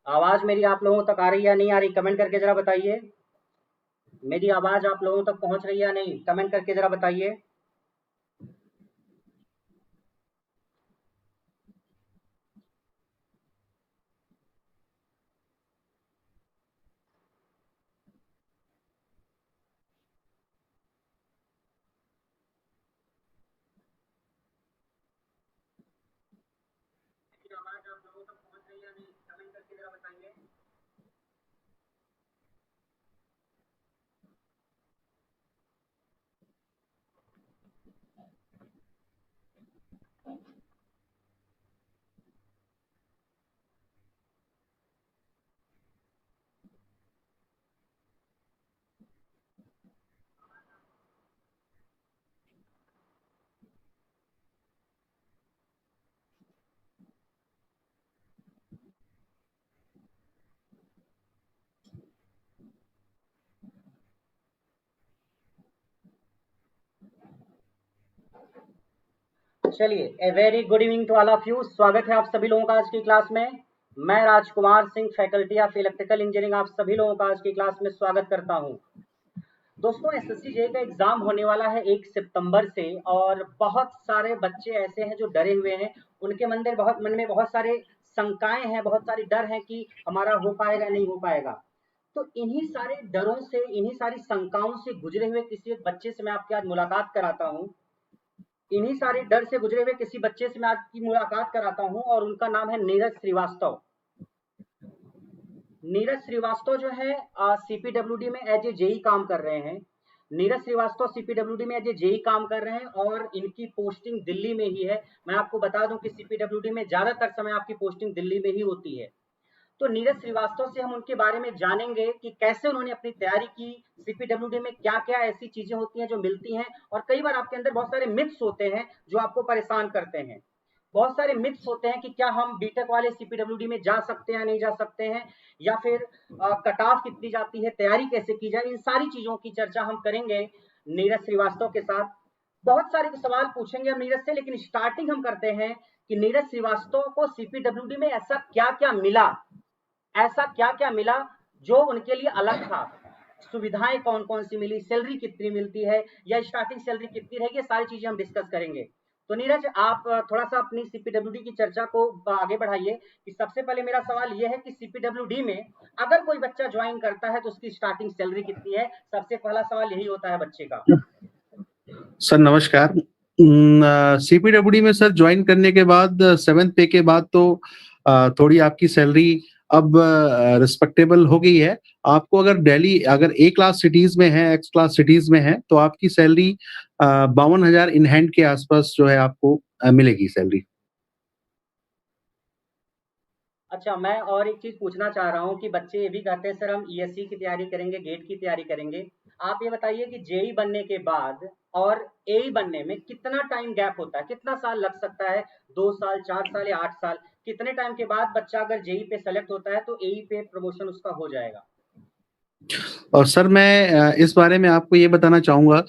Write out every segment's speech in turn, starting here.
आवाज मेरी आप लोगों तक आ रही है या नहीं आ रही? कमेंट करके जरा बताइए। मेरी आवाज आप लोगों तक पहुंच रही है या नहीं? कमेंट करके जरा बताइए। मेरी आवाज आप लोगों तक पहुंच रही है या नहीं? कमेंट करके जरा बताइए। चलिए, a very good evening to all of you. स्वागत है आप सभी लोगों का आज की क्लास में। मैं Rajkumar Singh, faculty of electrical engineering, आप सभी लोगों का आज की क्लास में स्वागत करता हूं। दोस्तों, एसएससी जेई का एग्जाम होने वाला है 1 सितंबर से, और बहुत सारे बच्चे ऐसे हैं जो डरे हुए हैं। उनके मन में बहुत सारे शंकाएं हैं, बहुत सारे डर हैं कि हमारा हो पाएगा नहीं हो पाएगा। तो इन्हीं सारे डरों से, इन्हीं सारी शंकाओं से गुजरे हुए किसी एक बच्चे से मैं आपकी आज मुलाकात कराता हूं। इन्हीं सारे डर से गुजरे हुए किसी बच्चे से मैं आज की मुलाकात कराता हूं, और उनका नाम है नीरज श्रीवास्तव। नीरज श्रीवास्तव जो है सीपीडब्ल्यूडी में एज ए जेई काम कर रहे हैं। नीरज श्रीवास्तव सीपीडब्ल्यूडी में एज ए जेई काम कर रहे हैं, और इनकी पोस्टिंग दिल्ली में ही है। मैं आपको बता दूं कि सीपीडब्ल्यूडी में ज्यादातर समय आपकी पोस्टिंग दिल्ली में ही होती है। तो नीरज श्रीवास्तव से हम उनके बारे में जानेंगे कि कैसे उन्होंने अपनी तैयारी की, सीपीडब्ल्यूडी में क्या क्या ऐसी चीजें होती हैं जो मिलती हैं, और कई बार आपके अंदर बहुत सारे मिथ्स होते हैं जो आपको परेशान करते हैं। बहुत सारे मिथ्स होते हैं कि क्या हम बीटेक वाले सीपीडब्ल्यूडी में जा सकते हैं, नहीं जा सकते हैं, या फिर कट ऑफ कितनी जाती है, तैयारी कैसे की जाए। इन सारी चीजों की चर्चा हम करेंगे नीरज श्रीवास्तव के साथ। बहुत सारे सवाल पूछेंगे हम नीरज से, लेकिन स्टार्टिंग हम करते हैं कि नीरज श्रीवास्तव को सीपीडब्ल्यूडी में ऐसा क्या क्या मिला, ऐसा क्या क्या मिला जो उनके लिए अलग था। सुविधाएं कौन कौन सी मिली, सैलरी कितनी मिलती है, या स्टार्टिंग सैलरी कितनी रहेगी, ये सारी चीजें हम डिस्कस करेंगे। तो नीरज, आप थोड़ा सा अपनी सीपीडब्ल्यूडी की चर्चा को आगे बढ़ाइए। कि सबसे पहले मेरा सवाल यह है कि सीपीडब्ल्यूडी में अगर कोई बच्चा ज्वाइन करता है तो उसकी स्टार्टिंग सैलरी कितनी है? सबसे पहला सवाल यही होता है बच्चे का। सर नमस्कार। सीपीडब्ल्यूडी में सर ज्वाइन करने के बाद 7th पे के बाद तो थोड़ी आपकी सैलरी अब रिस्पेक्टेबल हो गई है। आपको अगर ए क्लास सिटीज में है, एक्स क्लास सिटीज में है, तो आपकी सैलरी 52,000 इन हैंड के आसपास जो है आपको मिलेगी सैलरी। अच्छा, मैं और एक चीज पूछना चाह रहा हूँ कि बच्चे ये भी कहते हैं सर हम ईएससी की तैयारी करेंगे, गेट की तैयारी करेंगे। आप ये बताइए कि जेई बनने के बाद और एई बनने में कितना टाइम गैप होता है, कितना साल लग सकता है? 2 साल, 4 साल या 8 साल? कितने टाइम के बाद बच्चा अगर जेई पे सेलेक्ट होता है तो एई पे प्रमोशन उसका हो जाएगा? और सर मैं इस बारे में आपको ये बताना चाहूँगा,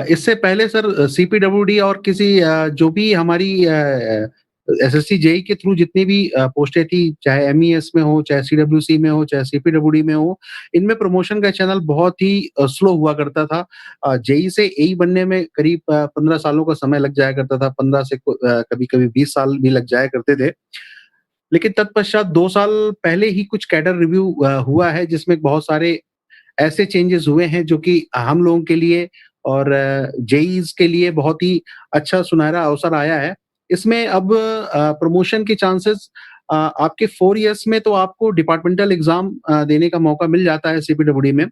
इससे पहले सर सीपीडब्ल्यूडी और किसी जो भी हमारी एसएससी जेई के थ्रू जितनी भी पोस्टें थी, चाहे एमईएस में हो, चाहे सीडब्ल्यूसी में हो, चाहे सीपीडब्ल्यूडी में हो, इनमें प्रमोशन का चैनल बहुत ही स्लो हुआ करता था। जेई से एई बनने में करीब 15 सालों का समय लग जाया करता था, 15 से कभी-कभी 20 साल भी लग जाया करते थे। लेकिन तत्पश्चात 2 साल पहले ही कुछ कैडर रिव्यू हुआ है, जिसमें बहुत सारे ऐसे चेंजेस हुए हैं जो कि हम लोगों के लिए और जेईज़ के लिए बहुत ही अच्छा सुनहरा अवसर आया है। इसमें अब प्रमोशन के चांसेस आपके 4 इयर्स में तो आपको डिपार्टमेंटल एग्ज़ाम देने का मौका मिल जाता है सीपीडब्ल्यूडी में।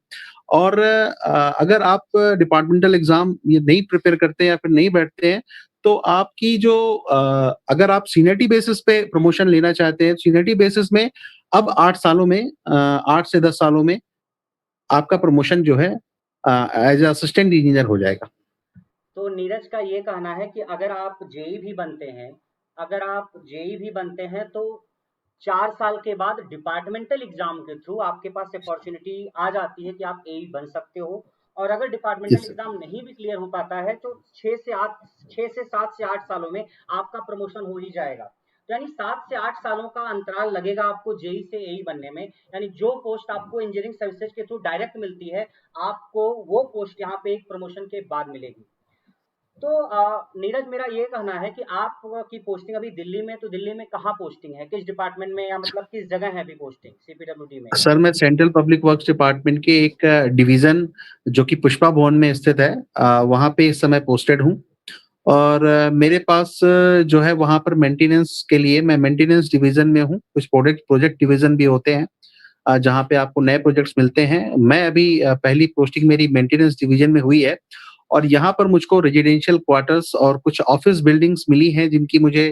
और अगर आप डिपार्टमेंटल एग्ज़ाम ये नहीं प्रिपेयर करते हैं या फिर नहीं बैठते हैं, तो आपकी जो अगर आप सीनियरिटी बेसिस पे प्रमोशन लेना चाहते हैं, सीनियरिटी बेसिस में अब 8 सालों में 8 से 10 सालों में आपका प्रमोशन जो है एज असिस्टेंट इंजीनियर हो जाएगा। तो नीरज का ये कहना है कि अगर आप जेई भी बनते हैं, अगर आप जेई भी बनते हैं तो 4 साल के बाद डिपार्टमेंटल एग्जाम के थ्रू आपके पास अपॉर्चुनिटी आ जाती है कि आप एई बन सकते हो। और अगर डिपार्टमेंटल यस सर। एग्जाम नहीं भी क्लियर हो पाता है तो 6 से 7 से 8 सालों में आपका प्रमोशन हो ही जाएगा। यानी 7 से 8 सालों का अंतराल लगेगा आपको जेई से एई बनने में। यानी जो पोस्ट आपको इंजीनियरिंग सर्विसेज के थ्रू डायरेक्ट मिलती है, आपको वो पोस्ट यहाँ पे एक प्रमोशन के बाद मिलेगी। तो नीरज, मेरा ये कहना है कि आपकी पोस्टिंग अभी दिल्ली में, तो दिल्ली में कहाँ पोस्टिंग है, किस डिपार्टमेंट में, या मतलब किस जगह है अभी पोस्टिंग सीपीडब्ल्यूडी में? सर मैं सेंट्रल पब्लिक वर्क्स डिपार्टमेंट के एक डिवीजन जो कि पुष्पा भवन में स्थित है, वहाँ पे इस समय पोस्टेड हूँ। और मेरे पास जो है वहाँ पर मेंटेनेंस के लिए मैं मेंटेनेंस डिवीजन में हूँ। कुछ प्रोजेक्ट डिवीजन भी होते हैं जहाँ पे आपको नए प्रोजेक्ट्स मिलते हैं। मैं अभी पहली पोस्टिंग मेरी मेंटेनेंस डिवीजन में हुई है और यहाँ पर मुझको रेजिडेंशियल क्वार्टर्स और कुछ ऑफिस बिल्डिंग्स मिली हैं जिनकी मुझे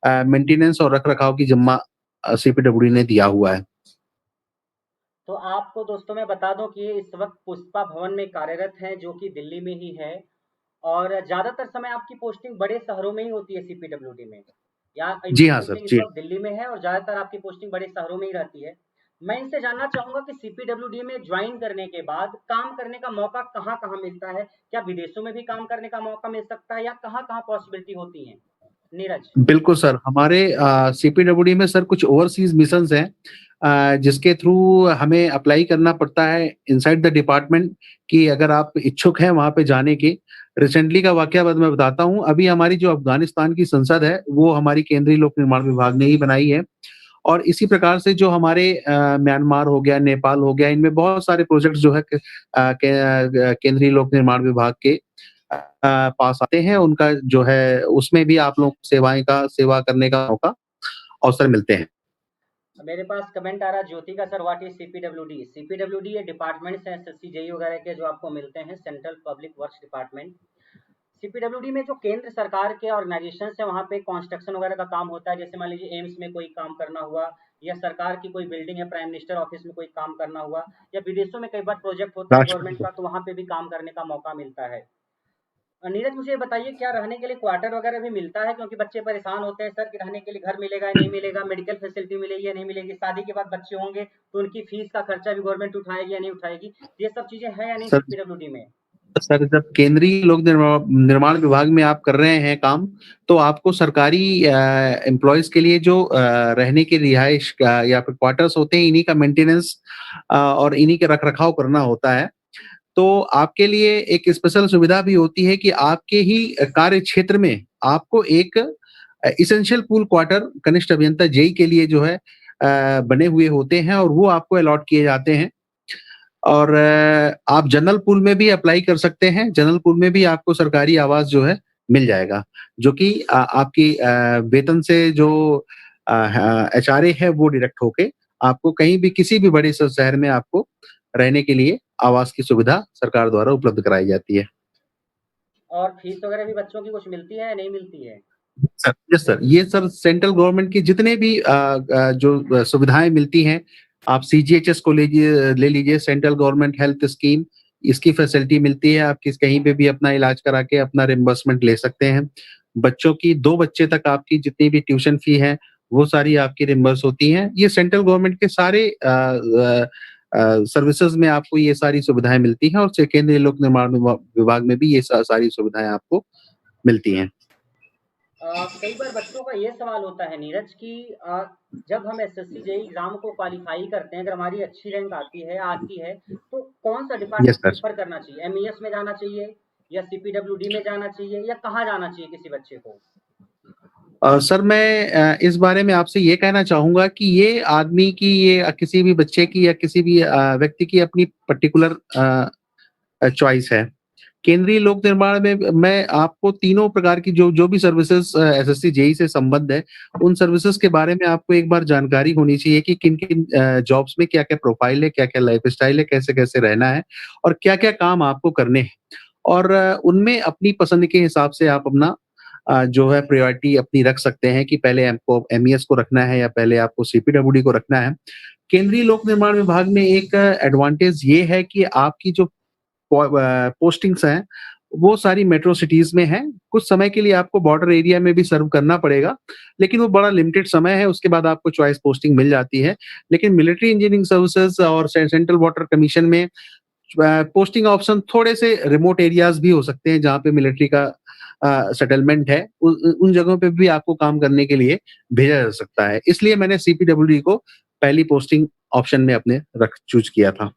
मेंटेनेंस और रखरखाव की जिम्मा सीपीडब्ल्यूडी ने दिया हुआ है। तो आपको दोस्तों मैं बता दूं कि ये इस वक्त पुष्पा भवन में कार्यरत हैं, जो कि दिल्ली में ही है। और ज़्यादातर समय आपकी पोस्टिंग बड़े शहरों में ही होती है सीपीडब्ल्यूडी में, या जी इनकी हाँ सर, पोस्टिंग इस जी। वक्त दिल्ली में है और ज़्यादातर आपकी पोस्टिंग बड़े शहरों में ही रहती है। मैं इनसे जानना चाहूँगा कि सीपीडब्ल्यूडी में ज्वाइन करने के बाद काम करने का मौका कहाँ-कहाँ मिलता है? क्या विदेशों में भी काम करने का मौका मिल सकता है, या कहाँ-कहाँ पॉसिबिलिटी होती है? नीरज। बिल्कुल सर, हमारे सीपीडब्ल्यूडी में सर कुछ ओवरसीज़ मिशंस हैं जिसके थ्रू हमें अप्लाई करना पड़ता है इनसाइड द डिपार्टमेंट कि अगर आप इच्छुक हैं वहाँ पे जाने के। रिसेंटली का वाकया मैं बताता हूँ, अभी हमारी जो अफ़गानिस्तान की संसद है, वो हमारी केंद्रीय लोक निर्माण विभाग ने ही बनाई है। और इसी प्रकार से जो हमारे म्यांमार हो गया, नेपाल हो गया, इनमें बहुत सारे प्रोजेक्ट्स जो है केंद्रीय लोक निर्माण विभाग के पास आते हैं। उनका जो है उसमें भी आप लोग सेवा करने का मौका अवसर मिलते हैं। मेरे पास कमेंट आ रहा है ज्योति का, sir what is CPWD? CPWD ये डिपार्टमेंट्स हैं एसएससी जेई वगैरह के, जो आपको मिलते हैं, central public works department. CPWD में जो केंद्र सरकार के ऑर्गेनाइजेशन है, वहाँ पे कंस्ट्रक्शन वगैरह का काम होता है। जैसे मान लीजिए एम्स में कोई काम करना हुआ, या सरकार की कोई बिल्डिंग है, प्राइम मिनिस्टर ऑफिस में कोई काम करना हुआ, या विदेशों में कई बार प्रोजेक्ट होता है गवर्नमेंट राष्ट्रपति का, तो वहाँ पे भी काम करने का मौका मिलता है। नीरज, मुझे ये बताइए, क्या रहने के लिए क्वार्टर वगैरह भी मिलता है? क्योंकि बच्चे परेशान होते हैं सर कि रहने के लिए घर मिलेगा या नहीं मिलेगा, मेडिकल फैसिलिटी मिलेगी या नहीं मिलेगी, शादी के बाद बच्चे होंगे तो उनकी फीस का खर्चा भी गवर्नमेंट उठाएगी या नहीं उठाएगी, ये सब चीजें हैं या नहीं सर सीपीडब्ल्यूडी में? सर जब केंद्रीय लोक निर्माण विभाग में आप कर रहे हैं काम, तो आपको सरकारी एम्प्लॉयज के लिए जो रहने की रिहाइश का या फिर क्वार्टर्स होते हैं, इन्हीं का मेंटेनेंस और इन्हीं के रखरखाव करना होता है। तो आपके लिए एक स्पेशल सुविधा भी होती है कि आपके ही कार्य क्षेत्र में आपको एक एसेंशियल पूल क्वार्टर कनिष्ठ अभियंता जेई के लिए जो है बने हुए होते हैं और वो आपको अलॉट किए जाते हैं। और आप जनरल पूल में भी अप्लाई कर सकते हैं। जनरल पूल में भी आपको सरकारी आवास जो है मिल जाएगा, जो कि आपकी वेतन से जो एचआरए है वो डिडक्ट होके आपको कहीं भी किसी भी बड़े शहर में आपको रहने के लिए आवास की सुविधा सरकार द्वारा उपलब्ध कराई जाती है। और फीस वगैरह भी बच्चों की कुछ मिलती है या नहीं मिलती है? सर यस सर, ये सर सेंट्रल गवर्नमेंट की जितने भी जो सुविधाएं मिलती हैं, आप सीजीएचएस को ले लीजिए, सेंट्रल गवर्नमेंट हेल्थ स्कीम, इसकी फैसिलिटी मिलती है। आप कहीं पे भी अपना इलाज करा के अपना रिम्बर्समेंट ले सकते हैं। बच्चों की 2 बच्चे तक आपकी जितनी भी ट्यूशन फी है, वो सारी आपकी रिम्बर्स होती हैं। ये सेंट्रल गवर्नमेंट के सारे सर्विसेज में आपको ये सारी सुविधाएं मिलती हैं और केंद्रीय लोक निर्माण विभाग में भी ये सारी सुविधाएं आपको मिलती हैं। कई बार बच्चों का ये सवाल होता है नीरज कि जब हम एसएससी जेई एग्जाम को क्वालिफाई करते हैं, अगर हमारी अच्छी रैंक आती है, तो कौन सा यस डिपार्टमेंट सर। प्रेफर करना चाहिए? एमईएस में जाना चाहिए, या सीपीडब्ल्यूडी में जाना चाहिए, या कहाँ जाना चाहिए किसी बच्चे को? सर मैं इस बारे में आपसे ये कहना चाहूँगा कि ये आदमी की, ये किसी भी बच्चे की या किसी भी व्यक्ति की अपनी पर्टिकुलर चॉइस है। केंद्रीय लोक निर्माण में मैं आपको तीनों प्रकार की जो भी सर्विसेज एसएससी जेई से संबद्ध है, उन सर्विसेज के बारे में आपको एक बार जानकारी होनी चाहिए कि किन-किन जॉब्स में क्या-क्या प्रोफाइल है, क्या-क्या लाइफस्टाइल है, कैसे-कैसे रहना है और क्या-क्या काम आपको करने हैं। और उनमें अपनी पसंद के हिसाब से आप अपना जो है प्रायोरिटी अपनी रख सकते हैं कि पहले आपको एमईएस को रखना है या पहले आपको सीपीडब्ल्यूडी को रखना है। केंद्रीय लोक निर्माण विभाग में एक एडवांटेज ये है कि आपकी जो पोस्टिंग्स हैं, वो सारी मेट्रो सिटीज़ में हैं। कुछ समय के लिए आपको बॉर्डर एरिया में भी सर्व करना पड़ेगा, लेकिन वो बड़ा लिमिटेड समय है, उसके बाद आपको चॉइस पोस्टिंग मिल जाती है। लेकिन मिलिट्री इंजीनियरिंग सर्विसेज़ और सेंट्रल वाटर कमीशन में पोस्टिंग ऑप्शन थोड़े से रिमोट एरियाज़ भी हो सकते हैं, जहाँ पे मिलिट्री का सेटलमेंट है, उन जगहों पे भी आपको काम करने के लिए भेजा जा सकता है। इसलिए मैंने सीपीडब्ल्यूडी को पहली पोस्टिंग ऑप्शन में अपने चूज किया था।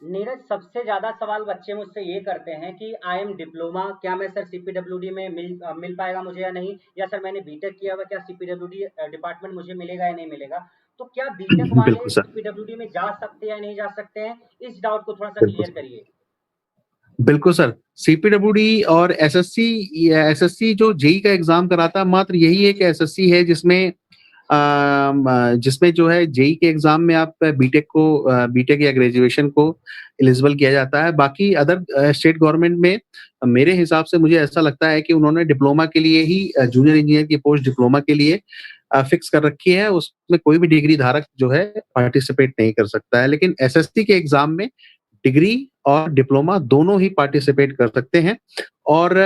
नीरज, सबसे ज्यादा सवाल बच्चे मुझसे ये करते हैं कि आई एम डिप्लोमा, क्या मैं सर सीपीडब्ल्यूडी में मिल पाएगा मुझे या नहीं, या सर मैंने बीटेक किया हुआ, क्या सीपीडब्ल्यूडी डिपार्टमेंट मुझे मिलेगा या नहीं मिलेगा। तो क्या बीटेक वाले बिल्कुल सर। सीपीडब्ल्यूडी में जा सकते हैं या नहीं जा सकते हैं, इस डाउट को थोड़ा सा बिल्कुल क्लियर करिए। बिल्कुल सर, सीपीडब्ल्यूडी और एसएससी जो जेई का एग्जाम कराता है, मात्र यही एक एसएससी है जिसमें जो है जेई के एग्जाम में आप बीटेक या ग्रेजुएशन को एलिजिबल किया जाता है। बाकी अदर स्टेट गवर्नमेंट में मेरे हिसाब से मुझे ऐसा लगता है कि उन्होंने डिप्लोमा के लिए ही, जूनियर इंजीनियर की पोस्ट डिप्लोमा के लिए फिक्स कर रखी है। उसमें कोई भी डिग्री धारक जो है पार्टिसिपेट नहीं कर सकता है, लेकिन एसएससी के एग्जाम में डिग्री और डिप्लोमा दोनों ही पार्टिसिपेट कर सकते हैं। और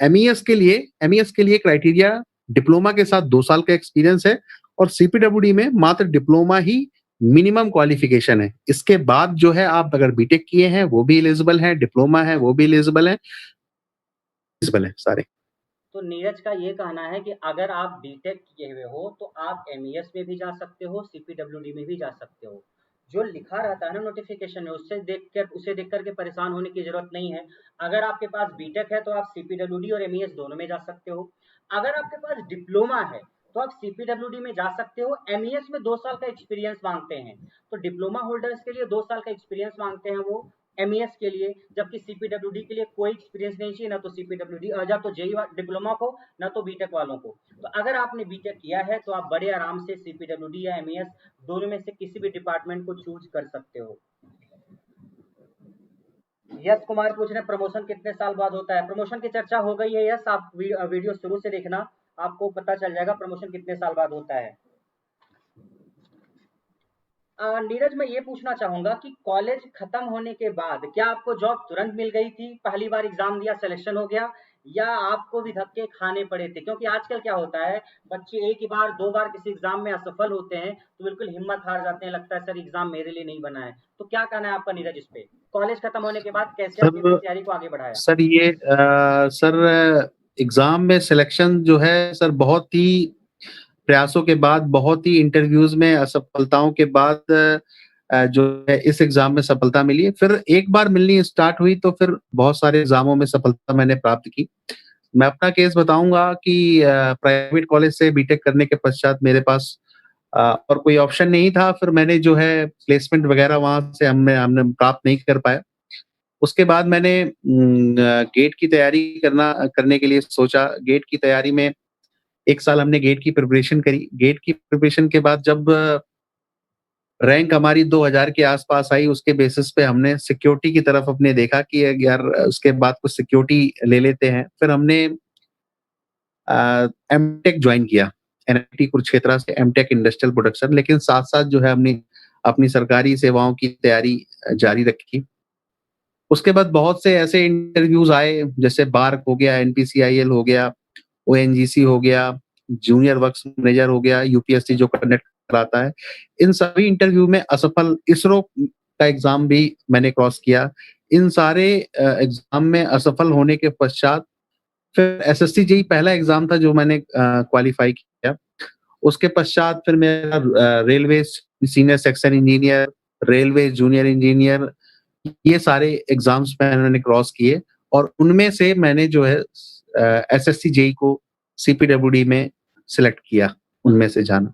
एमईएस के लिए क्राइटेरिया डिप्लोमा के साथ 2 साल का एक्सपीरियंस है, और सीपीडब्ल्यूडी में मात्र डिप्लोमा ही मिनिमम क्वालिफिकेशन है। इसके बाद जो है आप अगर बीटेक किए हैं वो भी एलिजिबल हैं, डिप्लोमा है वो भी एलिजिबल है सारे। तो नीरज का ये कहना है कि अगर आप बीटेक किए हुए हो तो आप एमईएस में भी जा सकते हो, सीपीडब्ल्यूडी में भी जा सकते हो। जो लिखा रहता है ना नोटिफिकेशन में, उसे देख करके परेशान होने की जरूरत नहीं है। अगर आपके पास बीटेक है तो आप सीपीडब्ल्यूडी और एमईएस दोनों में जा सकते हो। अगर आपके पास डिप्लोमा है तो आप सीपीडब्ल्यूडी में जा सकते हो। एमईएस में 2 साल का एक्सपीरियंस मांगते हैं, तो डिप्लोमा होल्डर्स के लिए 2 साल का एक्सपीरियंस मांगते हैं वो एमईएस के लिए, जबकि सीपीडब्ल्यूडी के लिए कोई एक्सपीरियंस नहीं चाहिए, ना तो सीपीडब्ल्यूडी या तो जेई डिप्लोमा को, ना तो बीटेक वालों को। तो अगर आपने बीटेक किया है तो आप बड़े आराम से सीपीडब्ल्यूडी या एमईएस दोनों में से किसी भी डिपार्टमेंट को चूज कर सकते हो। यश कुमार पूछ रहे हैं प्रमोशन कितने साल बाद होता है। प्रमोशन की चर्चा हो गई है यश, आप वीडियो शुरू से देखना, आपको पता चल जाएगा प्रमोशन कितने साल बाद होता है। नीरज, मैं ये पूछना चाहूंगा कि कॉलेज खत्म होने के बाद क्या आपको जॉब तुरंत मिल गई थी, पहली बार एग्जाम दिया सिलेक्शन हो गया, या आपको भी धक्के खाने पड़े थे? क्योंकि आजकल क्या होता है, बच्चे एक ही बार 2 बार किसी एग्जाम में असफल होते हैं तो बिल्कुल हिम्मत हार जाते हैं, लगता है सर एग्जाम मेरे लिए नहीं बना है। तो क्या कहना है आपका नीरज इस पे? कॉलेज खत्म होने के बाद कैसे आपने अपनी सर तैयारी को आगे बढ़ाया? सर एग्जाम में सिलेक्शन जो है सर, बहुत ही प्रयासों के बाद, बहुत ही इंटरव्यूज में असफलताओं के बाद जो है इस एग्जाम में सफलता मिली है। फिर एक बार मिलनी स्टार्ट हुई तो फिर बहुत सारे एग्जामों में सफलता मैंने प्राप्त की। मैं अपना केस बताऊंगा कि प्राइवेट कॉलेज से बीटेक करने के पश्चात मेरे पास और कोई ऑप्शन नहीं था। फिर मैंने जो है प्लेसमेंट वगैरह वहां से हमने प्राप्त नहीं कर पाया। उसके बाद मैंने गेट की तैयारी करने के लिए सोचा। गेट की तैयारी में 1 साल हमने गेट की प्रिपरेशन करी। गेट की प्रिपरेशन के बाद जब रैंक हमारी 2000 के आसपास आई, उसके बेसिस पे हमने सिक्योरिटी की तरफ अपने देखा कि यार उसके बाद कुछ सिक्योरिटी ले लेते हैं। फिर हमने एमटेक ज्वाइन किया, एनआईटी कुरुक्षेत्र से एमटेक इंडस्ट्रियल प्रोडक्शन। लेकिन साथ-साथ जो है अपनी अपनी सरकारी सेवाओं की तैयारी जारी रखी। उसके बाद बहुत से ऐसे इंटरव्यूज आए, जैसे बार्क हो गया, एनपीसीआईएल हो गया, ओएनजीसी हो गया, जूनियर वर्क्स मैनेजर हो गया, यूपीएससी जो कंडक्ट कराता है। इन सभी इंटरव्यू में असफल, इसरो का एग्जाम भी मैंने क्रॉस किया। इन सारे एग्जाम में असफल होने के पश्चात फिर एसएससी जेईई पहला एग्जाम था जो मैंने क्वालिफाई किया। उसके पश्चात फिर मेरा railway senior section engineer, railway junior engineer, ये सारे एग्जाम्स मैंने क्रॉस किए, और उनमें से मैंने जो है एसएससी जेईई को सीपीडब्ल्यूडी में सिलेक्ट किया, उनमें से जाना।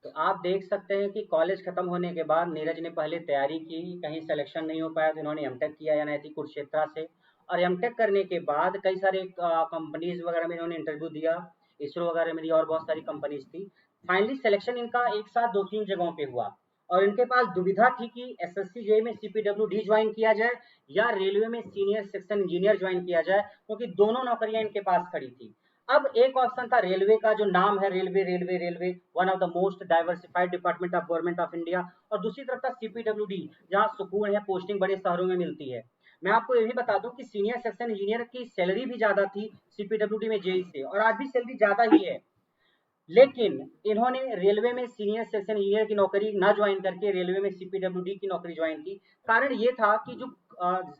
तो आप देख सकते हैं कि कॉलेज खत्म होने के बाद नीरज ने पहले तैयारी की, कहीं सिलेक्शन नहीं हो पाया तो इन्होंने एमटेक किया एनआईटी कुरुक्षेत्र से, और एमटेक करने के बाद कई सारे कंपनीज वगैरह में इन्होंने इंटरव्यू दिया, इसरो वगैरह में दिया, और बहुत सारी कंपनीज थी। फाइनली सिलेक्शन इनका एक साथ 2-3 जगहों पे हुआ, और इनके पास दुविधा थी कि एसएससी जेईई में सीपीडब्ल्यूडी ज्वाइन किया जाए या रेलवे में सीनियर सेक्शन इंजीनियर ज्वाइन किया जाए, क्योंकि दोनों नौकरियां इनके पास खड़ी थी। अब एक ऑप्शन था रेलवे का, जो नाम है railway, one of the most diversified department of government of India, और दूसरी तरफ था सीपीडब्ल्यूडी, जहां सुकून है, पोस्टिंग बड़े शहरों में मिलती है। मैं आपको ये भी बता दूं कि सीनियर सेक्शन इंजीनियर की सैलरी भी ज्यादा थी सीपीडब्ल्यूडी में जेई से, और आज भी सैलरी ज्यादा ही है। लेकिन इन्होंने रेलवे में सीनियर सेक्शन इंजीनियर की नौकरी ना ज्वाइन करके रेलवे में सीपीडब्ल्यूडी की नौकरी ज्वाइन की। कारण ये था कि जो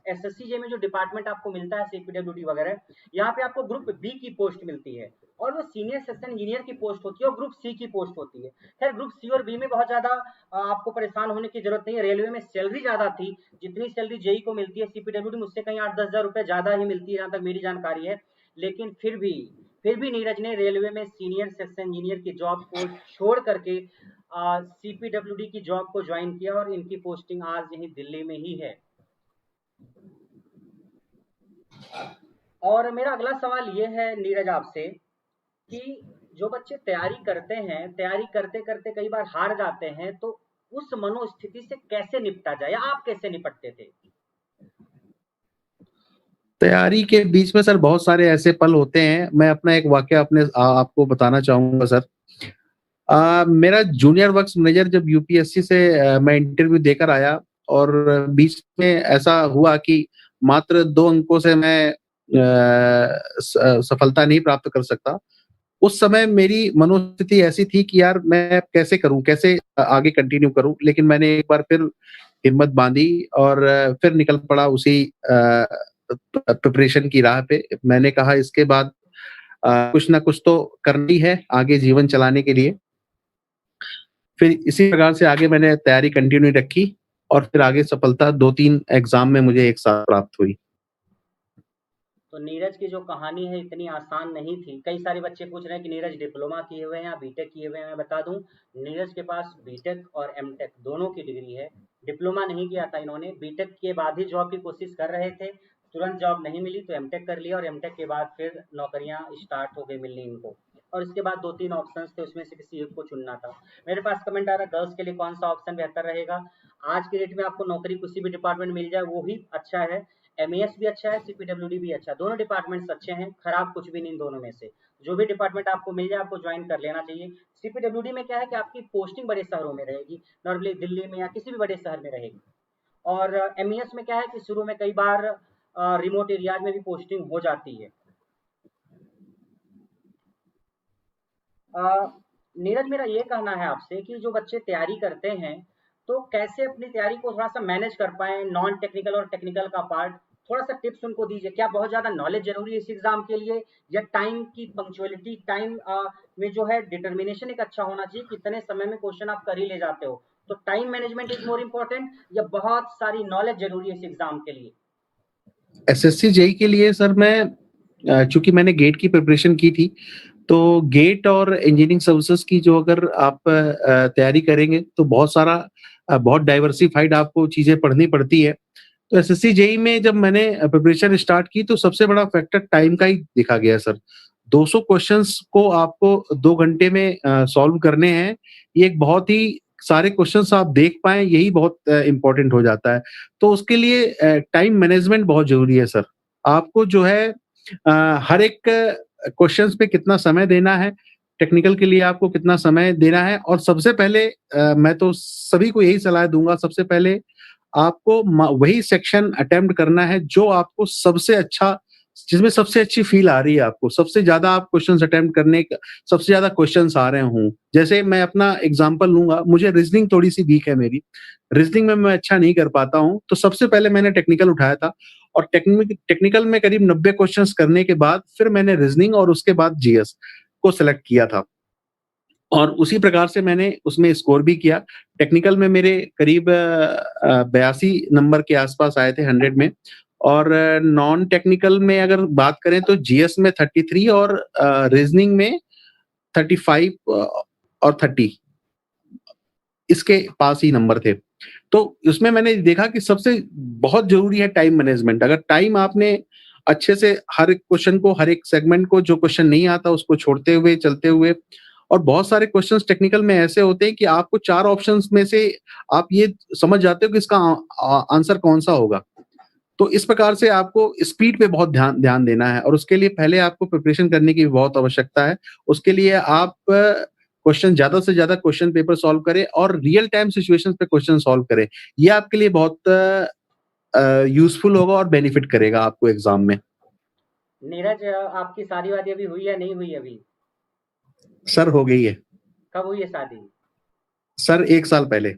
एसएससी में जो डिपार्टमेंट आपको मिलता है सीपीडब्ल्यूडी वगैरह, यहाँ पे आपको ग्रुप बी की पोस्ट मिलती है और वो सीनियर सेक्शन इंजीनियर की पोस्ट होती है और ग्रुप सी की पोस्ट होती है। खैर ग्रुप सी और बी में बहुत ज्यादा आपको परेशान होने की जरूरत नहीं है। रेलवे में सैलरी ज्यादा थी, जितनी सैलरी जेई को मिलती है सीपीडब्ल्यूडी मुझसे कहीं 8-10 हजार रुपए ज्यादा ही मिलती है जहां तक मेरी जानकारी है। लेकिन फिर भी नीरज ने रेलवे में सीनियर सेक्शन इंजीनियर की जॉब को छोड़ करके सीपीडब्ल्यूडी की जॉब को ज्वाइन किया और इनकी पोस्टिंग आज यही दिल्ली में ही है। और मेरा अगला सवाल ये है नीरज आपसे कि जो बच्चे तैयारी करते हैं, तैयारी करते करते कई बार हार जाते हैं, तो उस मनोस्थिति से कैसे निपटा जाए या आप कैसे निपटते थे? तैयारी के बीच में सर बहुत सारे ऐसे पल होते हैं। मैं अपना एक वाकया आपको बताना चाहूंगा सर। मेरा जूनियर वर्क्स मैनेजर जब यूपीएससी से मैं इंटरव्यू देकर आया और बीच में ऐसा हुआ कि मात्र 2 अंकों से मैं सफलता नहीं प्राप्त कर सकता। उस समय मेरी मनोस्थिति ऐसी थी कि यार मैं कैसे करूं, कैसे आगे कंटिन्यू करूं। लेकिन मैंने एक बार फिर हिम्मत बांधी और फिर निकल पड़ा उसी प्रिपरेशन की राह पे। मैंने कहा इसके बाद कुछ ना कुछ तो करना ही है आगे जीवन चलाने के लिए। फिर इसी प्रकार से आगे मैंने तैयारी कंटिन्यू रखी और फिर आगे सफलता 2-3 एग्जाम में मुझे एक साथ प्राप्त हुई। तो नीरज की जो कहानी है इतनी आसान नहीं थी। कई सारे बच्चे पूछ रहे हैं कि नीरज डिप्लोमा किए हुए हैं या बीटेक किए हुए हैं। मैं बता दूं, नीरज के पास बीटेक और एमटेक दोनों की डिग्री है। डिप्लोमा नहीं किया था इन्होंने, बीटेक के बाद ही जॉब की कोशिश कर रहे थे, तुरंत जॉब नहीं मिली तो एमटेक कर लिया और एमटेक के बाद फिर नौकरियां स्टार्ट हो गई मिलनी इनको। और इसके बाद 2-3 ऑप्शंस थे, उसमें से किसी एक को चुनना था। मेरे पास कमेंट आ रहा है गर्ल्स के लिए कौन सा ऑप्शन बेहतर रहेगा। आज के डेट में आपको नौकरी किसी भी डिपार्टमेंट मिल जाए वो ही अच्छा है। एमईएस भी अच्छा है, सीपीडब्ल्यूडी भी अच्छा है, दोनों डिपार्टमेंट्स अच्छे हैं, खराब कुछ भी नहीं दोनों में से। जो भी डिपार्टमेंट आपको मिल जाए आपको ज्वाइन कर लेना चाहिए। सीपीडब्ल्यूडी में क्या है कि आपकी पोस्टिंग बड़े शहरों में रहेगी, नॉर्मली दिल्ली में या किसी भी बड़े शहर में रहेगी। और एमईएस में क्या है कि शुरू में कई बार रिमोट एरियाज में भी पोस्टिंग हो जाती है। नीरज मेरा ये कहना है आपसे कि जो बच्चे तैयारी करते हैं तो कैसे अपनी तैयारी को थोड़ा सा मैनेज कर पाए, नॉन टेक्निकल और टेक्निकल का पार्ट, थोड़ा सा टिप्स उनको दीजिए। क्या बहुत ज्यादा नॉलेज जरूरी है इस एग्जाम के लिए, या टाइम की पंक्चुअलिटी, टाइम में जो है डिटर्मिनेशन एक अच्छा होना चाहिए, कितने समय में क्वेश्चन आप कर ही ले जाते हो, तो time management is more important या बहुत सारी नॉलेज जरूरी है इस एग्जाम के लिए? एसएससी जेई के लिए सर मैं चूंकि मैंने गेट की प्रिपरेशन की थी, तो गेट और इंजीनियरिंग सर्विसेज की जो अगर आप तैयारी करेंगे तो बहुत डाइवर्सिफाइड आपको चीजें पढ़नी पड़ती है। तो एसएससी जेई में जब मैंने प्रिपरेशन स्टार्ट की तो सबसे बड़ा फैक्टर टाइम का ही देखा गया सर। 200 क्वेश्चंस को आपको 2 घंटे में सॉल्व करने हैं। ये एक बहुत ही सारे क्वेश्चंस आप देख पाएं, यही बहुत इंपॉर्टेंट हो जाता है। तो उसके लिए टाइम मैनेजमेंट बहुत जरूरी है सर। आपको जो है हर एक क्वेश्चंस पे कितना समय देना है, टेक्निकल के लिए आपको कितना समय देना है। और सबसे पहले मैं तो सभी को यही सलाह दूंगा, सबसे पहले आपको वही सेक्शन अटेम्प्ट करना है जो आपको सबसे अच्छा, जिसमें सबसे अच्छी फील आ रही है, आपको सबसे ज्यादा आप क्वेश्चंस अटेम्प्ट करने का, सबसे ज्यादा क्वेश्चंस आ रहे हों। जैसे मैं अपना एग्जांपल लूंगा, मुझे रीजनिंग थोड़ी सी वीक है मेरी, रीजनिंग में मैं अच्छा नहीं कर पाता हूं, तो सबसे पहले मैंने टेक्निकल उठाया था और टेक्निकल में करीब 90 क्वेश्चंस करने के बाद फिर मैंने रीजनिंग और उसके बाद जीएस को सिलेक्ट किया था और उसी प्रकार से मैंने उसमें स्कोर भी किया। टेक्निकल में मेरे करीब 82 नंबर के आसपास आए थे 100 में। और नॉन टेक्निकल में अगर बात करें तो जीएस में 33 और रीजनिंग में 35 और 30 इसके पास ही नंबर थे। तो उसमें मैंने देखा कि सबसे बहुत जरूरी है टाइम मैनेजमेंट। अगर टाइम आपने अच्छे से हर एक क्वेश्चन को, हर एक सेगमेंट को, जो क्वेश्चन नहीं आता उसको छोड़ते हुए चलते हुए, और बहुत सारे क्वेश्चंस टेक्निकल में ऐसे होते हैं कि आपको 4 ऑप्शंस में से आप ये समझ जाते हो कि इसका आंसर कौन सा होगा। तो इस प्रकार से आपको स्पीड पे बहुत ध्यान ध्यान देना है और उसके लिए पहले आपको प्रिपरेशन करने की बहुत आवश्यकता है। उसके लिए आप क्वेश्चन, ज्यादा से ज्यादा क्वेश्चन पेपर सॉल्व करें और रियल टाइम सिचुएशंस पे क्वेश्चन सॉल्व करें। ये आपके लिए बहुत यूजफुल होगा और बेनिफिट करेगा आपको एग्जाम में। नीरज आपकी शादी वादी अभी हुई या नहीं हुई अभी? सर हो गई है। कब हुई है शादी? सर 1 साल पहले।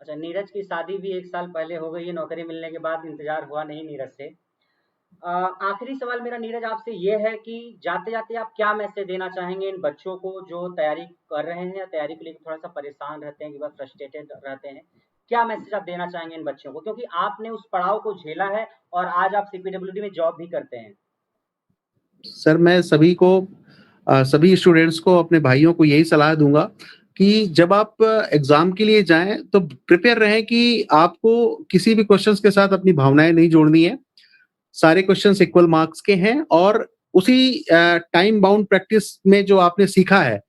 अच्छा, नीरज की शादी भी 1 साल पहले हो गई है, नौकरी मिलने के बाद इंतज़ार हुआ नहीं नीरज से। आखिरी सवाल मेरा नीरज आपसे ये है कि जाते-जाते आप क्या मैसेज देना चाहेंगे इन बच्चों को जो तैयारी कर रहे हैं या तैयारी को लेकर थोड़ा-सा परेशान रहते हैं, कि बहुत फ्रस्ट्रेटेड रहते हैं? क्या मैसेज आप देना चाहेंगे इन बच्चों को? क्योंकि आपने उस पड़ाव को झेला है और आज आप सीपीडब्ल्यूडी में जॉब भी करते हैं। सर मैं सभी को सभी स्टूडेंट्स को, अपने भाइयों को यही सलाह दूँगा कि जब आप एग्ज़ाम के लिए जाएँ तो प्रिपेयर रहें कि आपको किसी भी क्वेश्चन्स के साथ अपनी भावनाएँ नहीं जोड़नी है। सारे क्वेश्चन्स इक्वल मार्क्स के हैं और उसी टाइम बाउंड प्रैक्टिस में जो आपने सीखा है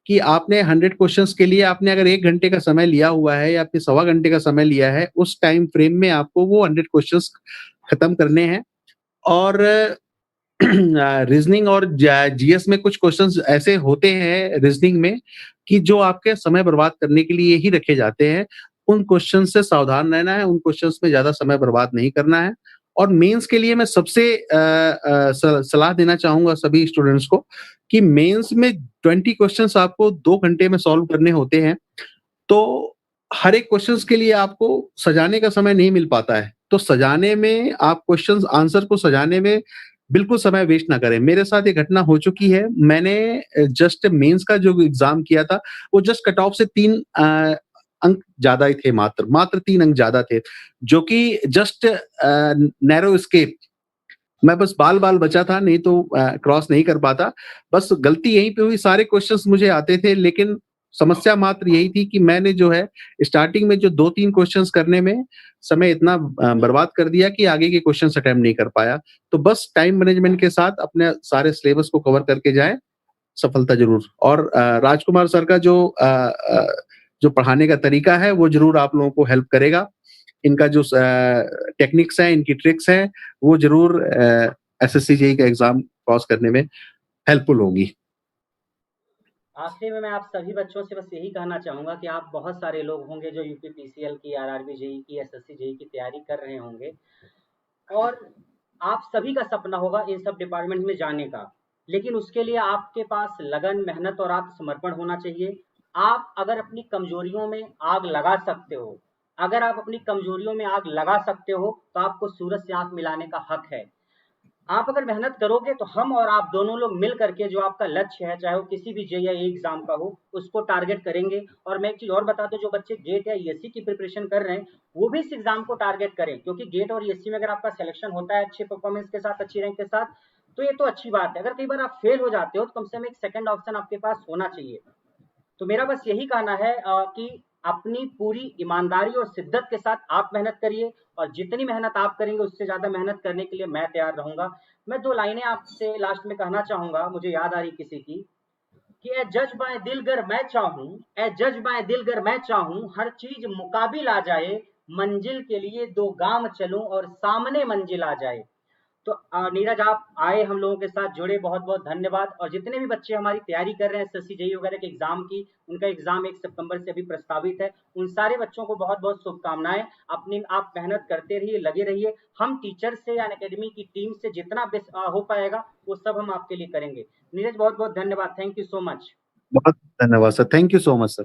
कि आपने 100 क्वेश्चंस के लिए आपने अगर 1 घंटे का समय लिया हुआ है या फिर सवा घंटे का समय लिया है, उस टाइम फ्रेम में आपको वो 100 क्वेश्चंस खत्म करने हैं। और रीजनिंग और जीएस में कुछ क्वेश्चंस ऐसे होते हैं रीजनिंग में कि जो आपके समय बर्बाद करने के लिए ही रखे जाते हैं। उन क्वेश्चन से सावधान रहना है, उन क्वेश्चंस में ज़्यादा समय बर्बाद नहीं करना है। और मेंस के लिए मैं सबसे सलाह देना चाहूँगा सभी स्टूडेंट्स को कि मेंस में 20 क्वेश्चंस आपको 2 घंटे में सॉल्व करने होते हैं। तो हर एक क्वेश्चंस के लिए आपको सजाने का समय नहीं मिल पाता है। तो सजाने में आप क्वेश्चंस आंसर को सजाने में बिल्कुल समय वेस्ट ना करें। मेरे साथ ये घटना हो चुकी है। मैंने जस्ट मेंस का जो एग्ज़ाम किया था, वो जस्ट कट ऑफ से 3 अंक ज़्यादा ही थे, मात्र 3 अंक ज़्यादा थे, जो कि जस्ट नैरो एस्केप। मैं बस बाल-बाल बचा था, नहीं तो क्रॉस नहीं कर पाता। बस गलती यहीं पे हुई, सारे क्वेश्चंस मुझे आते थे, लेकिन समस्या मात्र यही थी कि मैंने जो है स्टार्टिंग में जो 2-3 क्वेश्चंस करने में समय इतना बर्बाद कर दिया कि आगे के क्वेश्चंस अटेम्प्ट नहीं कर पाया। तो बस टाइम मैनेजमेंट के साथ अपने सारे सिलेबस को कवर करके जाएँ, सफलता ज़रूर। और राजकुमार सर का जो पढ़ाने का तरीका है, वो ज़रूर आप लोगों को हेल्प करेगा। इनका जो टेक्निक्स हैं, इनकी ट्रिक्स हैं, वो ज़रूर एसएससी जेईई का एग्ज़ाम पास करने में हेल्पफुल होंगी। आखिरी में मैं आप सभी बच्चों से बस यही कहना चाहूँगा कि आप बहुत सारे लोग होंगे जो यूपीपीसीएल की, आरआरबी जेईई की, एसएससी जेईई की तैयारी कर रहे होंगे और आप सभी का सपना होगा इन सब डिपार्टमेंट में जाने का। लेकिन उसके लिए आपके पास लगन, मेहनत और आत्मसमर्पण होना चाहिए। आप अगर अपनी कमज़ोरियों में आग लगा सकते हो, अगर आप अपनी कमज़ोरियों में आग लगा सकते हो, तो आपको सूरज से आँख मिलाने का हक है। आप अगर मेहनत करोगे तो हम और आप दोनों लोग मिल करके जो आपका लक्ष्य है, चाहे वो किसी भी जेईई या एग्जाम का हो, उसको टारगेट करेंगे। और मैं एक चीज़ और बता दूं, जो बच्चे गेट या ईएससी की प्रिपरेशन कर रहे हैं, वो भी इस एग्जाम को टारगेट करें, क्योंकि गेट और ईएससी में अगर आपका सिलेक्शन होता है अच्छे परफॉर्मेंस के साथ, अच्छी रैंक के साथ, तो ये तो अच्छी बात है। अगर कई बार आप फेल हो जाते हो तो कम से कम एक सेकंड ऑप्शन आपके पास होना चाहिए। तो मेरा बस यही कहना है कि अपनी पूरी ईमानदारी और शिद्दत के साथ आप मेहनत करिए, और जितनी मेहनत आप करेंगे उससे ज़्यादा मेहनत करने के लिए मैं तैयार रहूँगा। मैं 2 लाइनें आपसे लास्ट में कहना चाहूँगा, मुझे याद आ रही किसी की, कि ए जज बाय दिल गर मैं चाहूँ, ए जज बाय दिल गर मैं चाहूँ, हर चीज़ मुकाबिल आ जाए, मंजिल के लिए 2 गाम चलूँ और सामने मंजिल आ जाए। तो नीरज, आप आए, हम लोगों के साथ जुड़े, बहुत-बहुत धन्यवाद। और जितने भी बच्चे हमारी तैयारी कर रहे हैं एसएससी जेईई वगैरह के एग्जाम की, उनका एग्जाम 1 सितंबर से अभी प्रस्तावित है। उन सारे बच्चों को बहुत-बहुत शुभकामनाएं। अपनी आप मेहनत करते रहिए, लगे रहिए। हम टीचर से या अकेडमी की टीम से जितना हो पाएगा वो सब हम आपके लिए करेंगे। नीरज, बहुत-बहुत धन्यवाद। Thank you so much. बहुत धन्यवाद sir. Thank you so much sir.